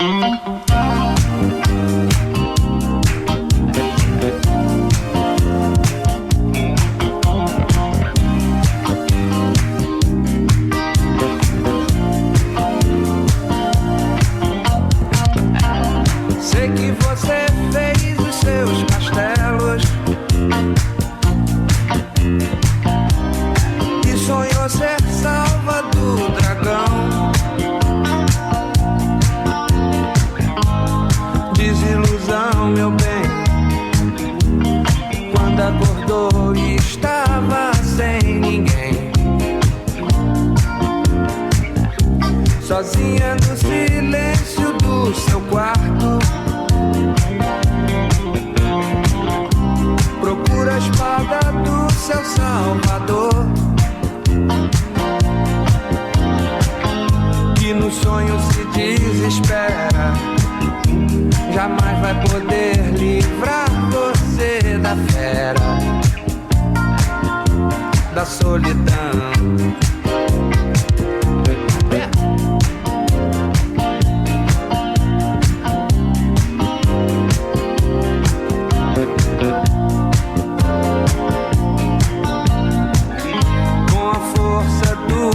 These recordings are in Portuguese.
Sei que você fez os seus castelos e sonhou ser salva do dragão. Desilusão, meu bem, quando acordou e estava sem ninguém, sozinha no silêncio do seu quarto. Procura a espada do seu salvador, que no sonho se desespera. Jamais vai poder livrar você da fera, da solidão.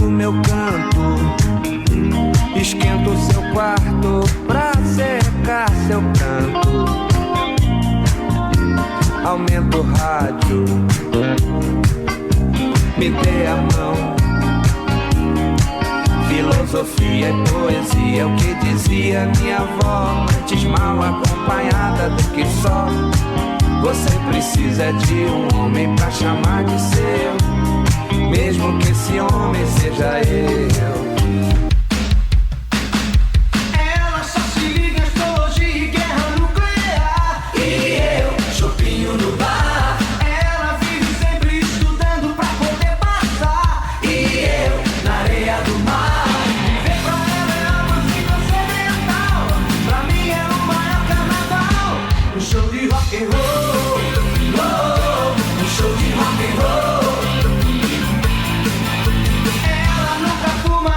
Meu canto, esquento seu quarto pra secar seu pranto. Aumenta o rádio, me dê a mão. Filosofia e poesia, o que dizia minha avó, antes mal acompanhada do que só. Você precisa de um homem pra chamar de seu, mesmo que esse homem seja eu. Ela só se liga em explodir e guerra nuclear. E eu, chopinho no bar. Ela vive sempre estudando pra poder passar. E eu, na areia do mar. Viver pra ela é a música ocidental. Pra mim é o maior carnaval. Um show de rock and roll. Oh, um show de rock and roll. Ela nunca fuma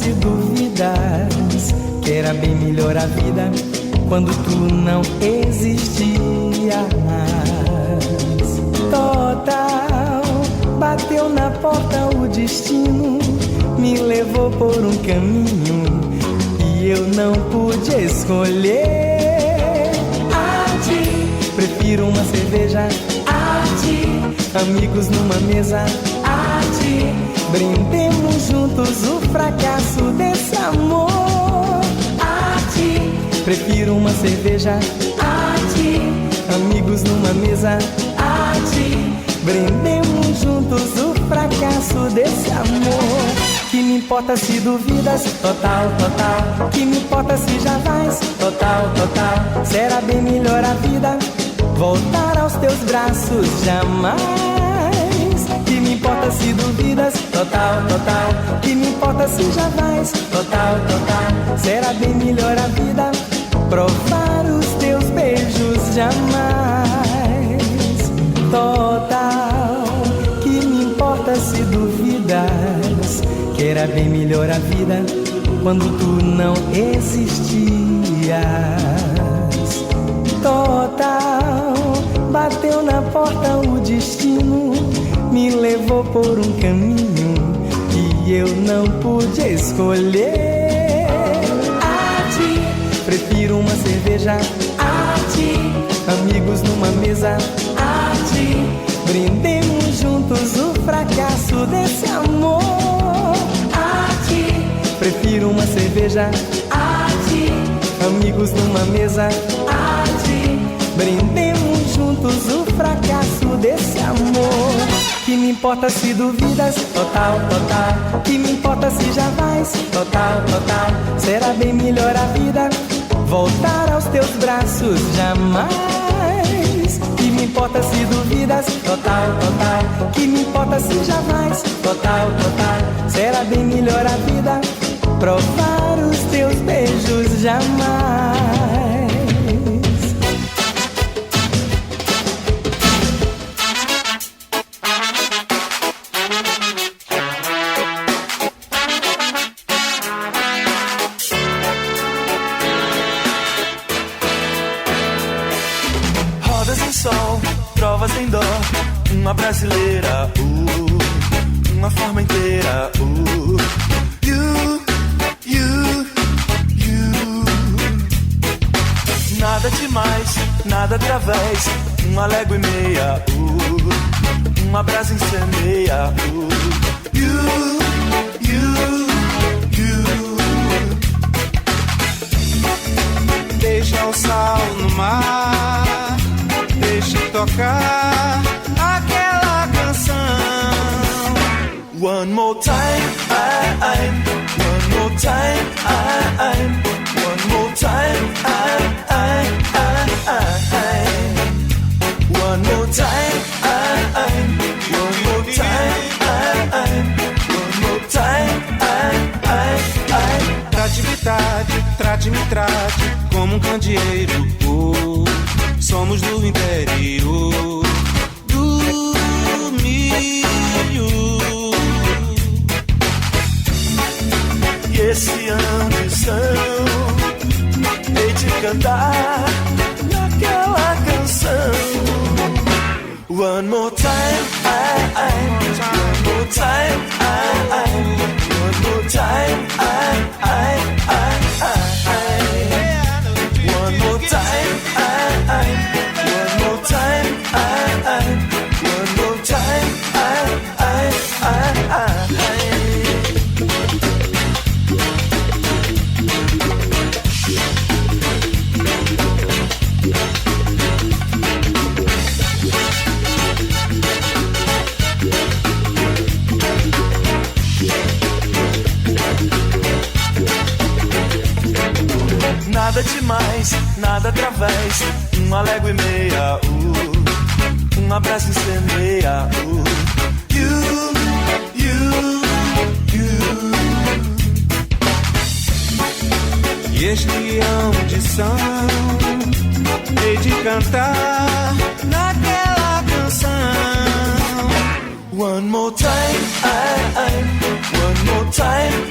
se duvidas que era bem melhor a vida quando tu não existias. Total, bateu na porta o destino, me levou por um caminho e eu não pude escolher. Arte, prefiro uma cerveja. Arte, amigos numa mesa. Arte, brindemos juntos o fracasso desse amor. Arte, prefiro uma cerveja. Arte, amigos numa mesa. Arte, brindemos juntos o fracasso desse amor. Que me importa se duvidas, total, total. Que me importa se já vais, total, total. Será bem melhor a vida voltar aos teus braços, jamais. Que me importa se duvidas, total, total. Que me importa se já vais, total, total. Será bem melhor a vida provar os teus beijos, jamais. Total, que me importa se duvidas que era bem melhor a vida quando tu não existias. Total, bateu na porta o destino, me levou por um caminho e eu não pude escolher. Arte, prefiro uma cerveja. Arte, amigos numa mesa. Arte, brindemos juntos o fracasso desse amor. Arte, prefiro uma cerveja. Arte, amigos numa mesa. Arte, brindemos juntos o fracasso desse amor. Que me importa se duvidas, total, total. Que me importa se já vais, total, total. Será bem melhor a vida voltar aos teus braços, jamais. Que me importa se duvidas, total, total. Que me importa se já vais, total, total. Será bem melhor a vida provar os teus beijos, jamais. Trovas em dó, uma brasileira, uma forma inteira, you. Nada demais, nada através, uma légua e meia, uma brasa incendeia, you. Deixa o sal no mar, deixa tocar aquela canção. One more time, one more time, one more time, one more time, one more time, one more time. Trate-me como um candeeiro. Somos do interior do milho. E esse ambição, hei de cantar naquela canção. One more time, one more time, one more time, one more time, one more time, one more time, Nada demais, nada através, uma légua e meia, uma brasa incendeia, you. E este ambição, hei de cantar naquela canção. One more time, one more time,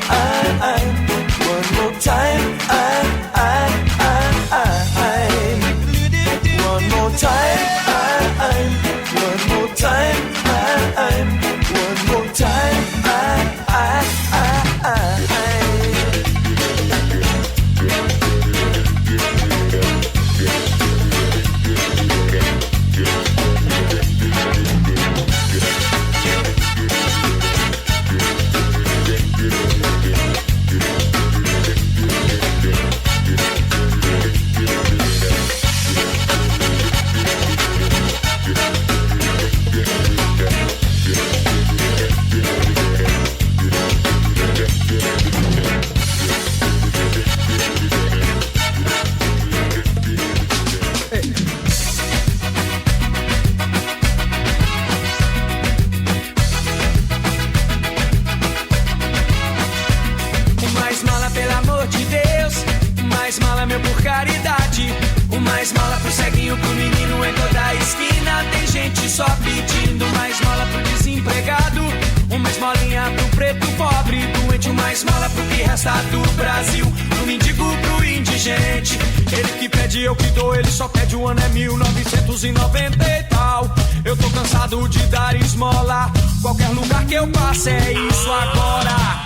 mais mala, pelo amor de Deus. O mais mala, meu, por caridade. O mais mala pro ceguinho, pro menino em toda a esquina. Tem gente só pedindo. Mais mala pro desempregado. O mais molinha pro preto pobre doente. O mais mala pro que resta do Brasil. Pro mendigo, pro indigente. Ele que pede, eu que dou. Ele só pede, o ano é 1990 e tal. Eu tô cansado de dar esmola. Qualquer lugar que eu passe é isso agora.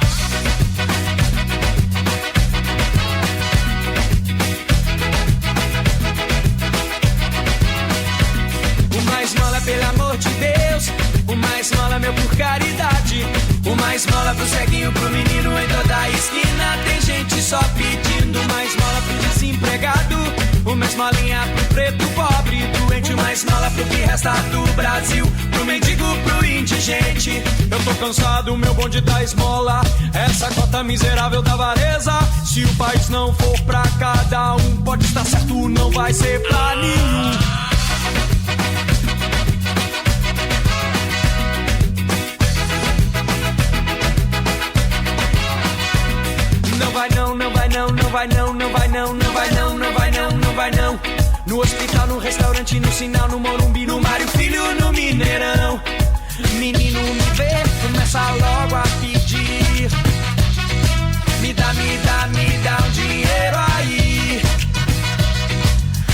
O mais mola, pelo amor de Deus. O mais mola, meu, por caridade. O mais mola pro ceguinho, pro menino em toda a esquina. Tem gente só pedindo. Mais mola pro desempregado. O mais molinha pro preto pobre doente. O mais mola pro que resta do Brasil. Pro mendigo, pro indigente. Eu tô cansado, meu bonde da esmola. Essa cota miserável da avareza. Se o país não for pra cada um, pode estar certo, não vai ser pra nenhum. Não vai não, não vai não, não vai não, não vai não, não vai não, não vai não, não vai não. No hospital, no restaurante, no sinal, no Morumbi, no Mário Filho, no Mineirão. Menino me vê, começa logo a pedir. Me dá um dinheiro aí.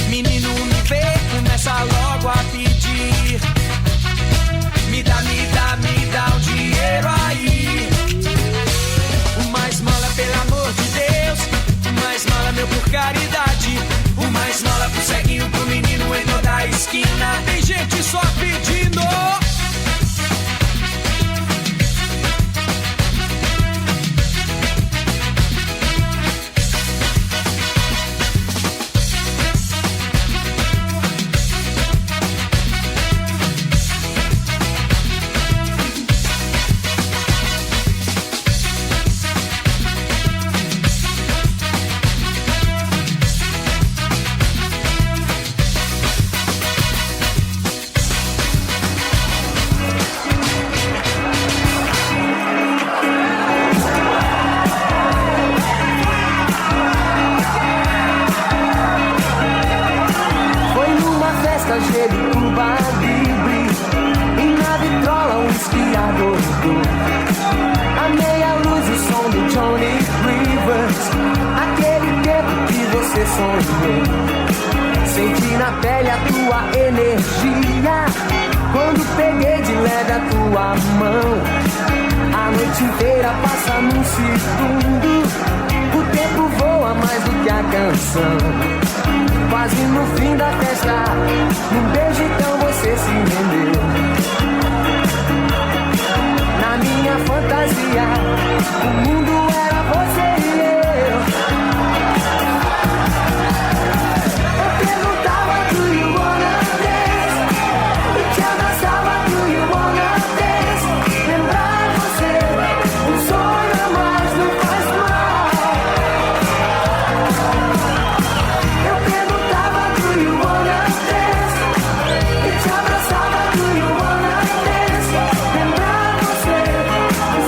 Menino me vê, começa logo a pedir. Me dá um dinheiro aí. O mais mola, pelo amor de Deus. O mais mola, meu, por caridade. O mais mola pro ceguinho, pro menino em toda a esquina. Tem gente só pedindo. Senti na pele a tua energia quando peguei de leve a tua mão. A noite inteira passa num segundo. O tempo voa mais do que a canção. Quase no fim da festa, num beijo então você se rendeu. Na minha fantasia, o mundo era você e eu.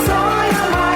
Sonho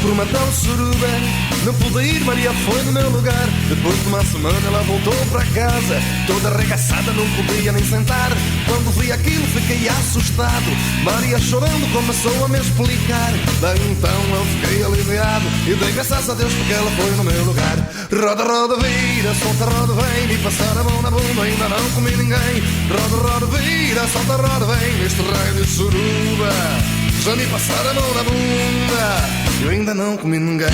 por uma tal suruba. Não pude ir, Maria foi no meu lugar. Depois de uma semana ela voltou para casa, toda arregaçada, não podia nem sentar. Quando vi aquilo fiquei assustado. Maria chorando começou a me explicar. Daí então eu fiquei aliviado e dei graças a Deus porque ela foi no meu lugar. Roda, roda, vira, solta, roda, vem. Me passar a mão na bunda, ainda não comi ninguém. Roda, roda, vira, solta, roda, vem. Neste raio de suruba já me passaram a mão na bunda, eu ainda não comi ninguém.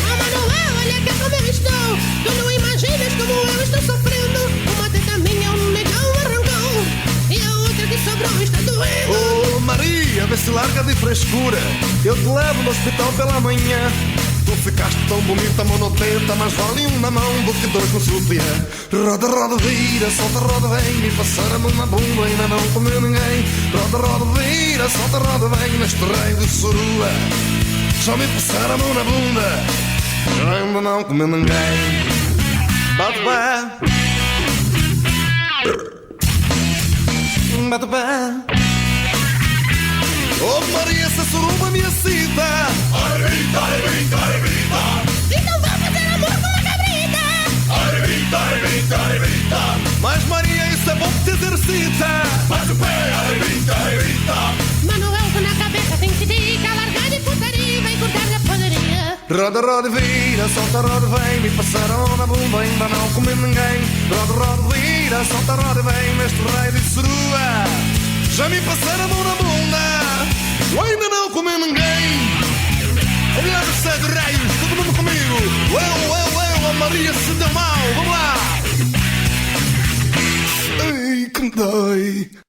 Oh, Manuel, olha que como eu estou. Tu não imaginas como eu estou sofrendo. Uma teta minha, um negão arrancou e a outra que sobrou está doendo. Oh, Maria, vê se larga de frescura. Eu te levo no hospital pela manhã. Tu ficaste tão bonita, monoteta, mas vale um na mão do que dois no sutiã. Roda, roda, vira, solta, roda, vem. Me passar a mão na bunda, ainda não comeu ninguém. Roda, roda, vira, solta, roda, vem. Neste rei de surua só me passar a mão na bunda, ainda não comeu ninguém. Bate pé, bate pé. Oh, Maria, essa suruba me excita. Arrebita, arrebita, arrebita. Então vamos fazer amor com a cabrita. Arrebita, arrebita, arrebita. Mas Maria, isso é bom que te exercita. Bate o pé, arrebita, arrebita. Manuel, tu na cabeça tem que dica. Largar de putaria e vem cortar na padaria. Roda, roda, vira, solta, roda, vem. Me passaram na bunda, ainda não comi ninguém. Roda, roda, vira, solta, roda, vem. Neste raio de surua já me passaram a mão na bunda, eu ainda não comi ninguém. Obrigado, Sede Raios, todo mundo comigo. Eu, a Maria se deu mal, vamos lá. Ai, que dói.